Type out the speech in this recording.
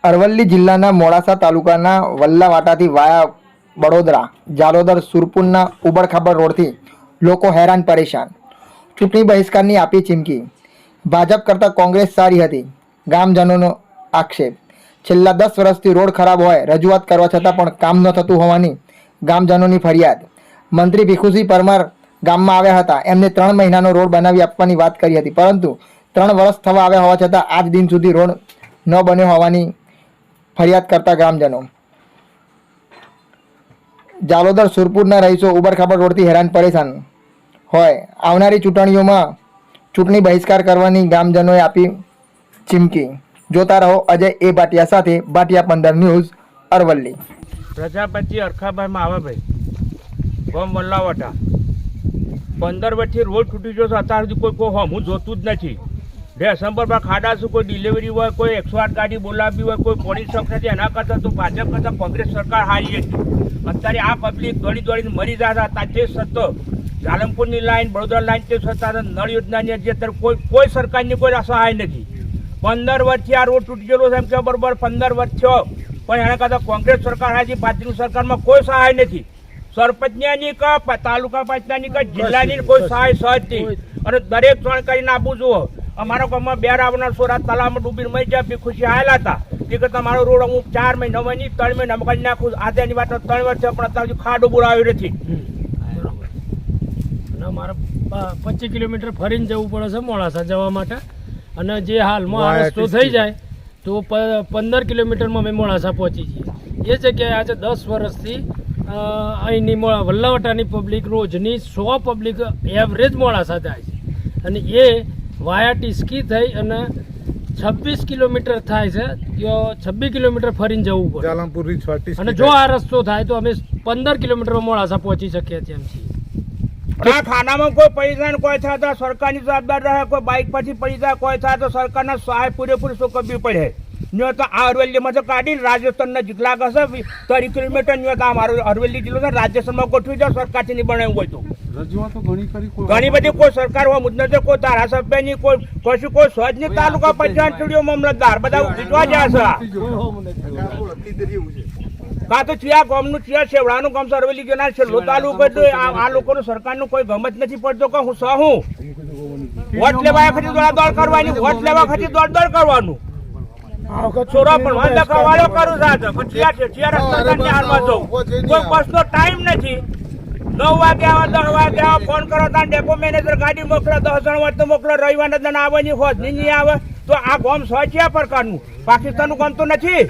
અરવલ્લી જિલ્લાના મોડાસા તાલુકાના વલ્લાવાટાથી વાયા બડોદરા જાલોદર સુરપુરના ઉબડખાબડ રોડથી લોકો હેરાન પરેશાન. ચૂંટણી બહિષ્કારની આપી ચીમકી. ભાજપ કરતાં કોંગ્રેસ સારી હતી, ગામજનોનો આક્ષેપ. છેલ્લા 10 વર્ષથી રોડ ખરાબ હોય રજૂઆત કરવા છતાં પણ કામ ન થતું હોવાની ગામજનોની ફરિયાદ. મંત્રી ભીખુસિંહ પરમાર ગામમાં આવ્યા હતા, એમને 3 મહિનાનો રોડ બનાવી આપવાની વાત કરી હતી, પરંતુ 3 વર્ષ થવા આવ્યા હોવા છતાં આજ દિન સુધી રોડ ન બન્યો હોવાની ફરિયાદ કરતા ગ્રામજનો. જાલોદર સુરપુરના રહીશો ઉબડખાબડ રોડથી હેરાન પરેશાન હોય. આવનારી ચૂંટણીઓમાં ચૂંટણી બહિષ્કાર કરવાની ગામજનોએ આપી ચીમકી. જોતા રહો અજય એ ભાટિયા સાથે, ભાટિયા 15 ન્યૂઝ, અરવલ્લી. પ્રજાપતિ અરખાભાઈ માવાભાઈ, ગામ વલ્લાવાટા. 15 વર્ષથી રોડ તૂટી ગયો છે, અત્યાર સુધી કોઈ હમું જોતું જ નથી. ડિસેમ્બરમાં ખાડા છે, કોઈ ડિલિવરી હોય, કોઈ 108 ગાડી બોલાવી હોય, કોઈ પોલીસ શોખ નથી. એના કરતાં તો ભાજપ કરતાં કોંગ્રેસ સરકાર હારી હતી. અત્યારે આ પબ્લિક દોડી દોડીને મરી જતા હતા. તે છતાં ઝાલમપુરની લાઈન, વડોદરા લાઈન તે છતાં નળ યોજનાની અત્યારે કોઈ સરકારની કોઈ સહાય નથી. 15 વર્ષથી આ રોડ તૂટી ગયેલો છે, એમ કે બરોબર 15 વર્ષ થયો, પણ એના કરતાં કોંગ્રેસ સરકાર હાજી, ભાજપની સરકારમાં કોઈ સહાય નથી. સરપંચની કે તાલુકા પંચાયતની કે જિલ્લાની કોઈ સહાય સહજ નહીં. અને દરેક જાણકારીને આપું છું. અમારા ગામમાં 2 રાવણના છોરા તલાવમાં ડૂબીને મરી ગયા, ભીખુસિંહ આવેલા હતા. કે તમારો રોડ હું 4 મહિનામાં નહીં 3 મહિનામાં કરી નાખું. આજે એની વાત 3 વર્ષ પણ અત્યાર સુધી ખાડો બોલાવ્યો નથી. અને અમારે 25 કિલોમીટર ફરીને જવું પડે છે મોડાસા જવા માટે. અને જે હાલમાં આ રસ્તો થઈ જાય તો 15 કિલોમીટરમાં અમે મોડાસા પહોંચી જઈએ. એ જગ્યાએ આજે 10 વર્ષથી અહીંની વલ્લાવાટાની પબ્લિક રોજની 100 પબ્લિક એવરેજ મોડાસા જાય છે. અને એ વાયા ટીસ્કી થઈ અને 26 કિલોમીટર થાય છે, ત્યાં 26 કિલોમીટર ફરીને જવું પડે. અને જો આ રસ્તો થાય તો અમે 15 કિલોમીટરમાં મોડાસા પહોંચી શકીએ છીએ એમ છીએ. આ ખાનામાં કોઈ પૈસા કોઈ થાય તો સરકારની જવાબદાર રહે, કોઈ બાઇક પછી પૈસા કોઈ થાય તો સરકારના સહાય પૂરેપૂરી ચૂકવવી પડે. ન્યો તો આ અરવલ્લીમાં તો કાઢીને રાજસ્થાન નજીક લાગે છે 30 કિલોમીટર. ન્યો તો અમારો અરવલ્લી જિલ્લો છે, રાજસ્થાનમાં ગોઠવી જાવ સરકારથી નહીં બનાવ્યું હોય તો. રજૂઆતો ઘણી બધી કોઈ સરકાર હોય મુદ્દે નથી, કોઈ ધારાસભ્યની કોઈ કશું કોઈ સહજની તાલુકા પંચાયત સ્ટુડિયો મામલતદાર બધા જીતવા જાય છે. કાં તો ચિયા ગામનું ચિયા છેવડાનું ગામ છે, અરવલ્લી જનાર છેલ્લો તાલુકો. આ લોકોનું સરકારનું કોઈ ગમત નથી પડતો કે હું સહું વોટ લેવા ખરી દોડ કરવાની, વોટ લેવા ખરી દોડ કરવાનું. છોરા પણ વાંધા ખાવાળો કરું સાથે સરકારની હાલમાં જવું. કોઈ બસનો ટાઈમ નથી. 9 વાગે આવે, 10 વાગે આવે, ફોન કરો ત્યાં ડેપો મેનેજર ગાડી મોકલો, 10 જણ હોય તો મોકલો. રવિવારના દન આવવાની હોત નહીં આવે તો આ ગામ સ્વ છે પ્રકારનું, પાકિસ્તાનનું ગામ તો નથી.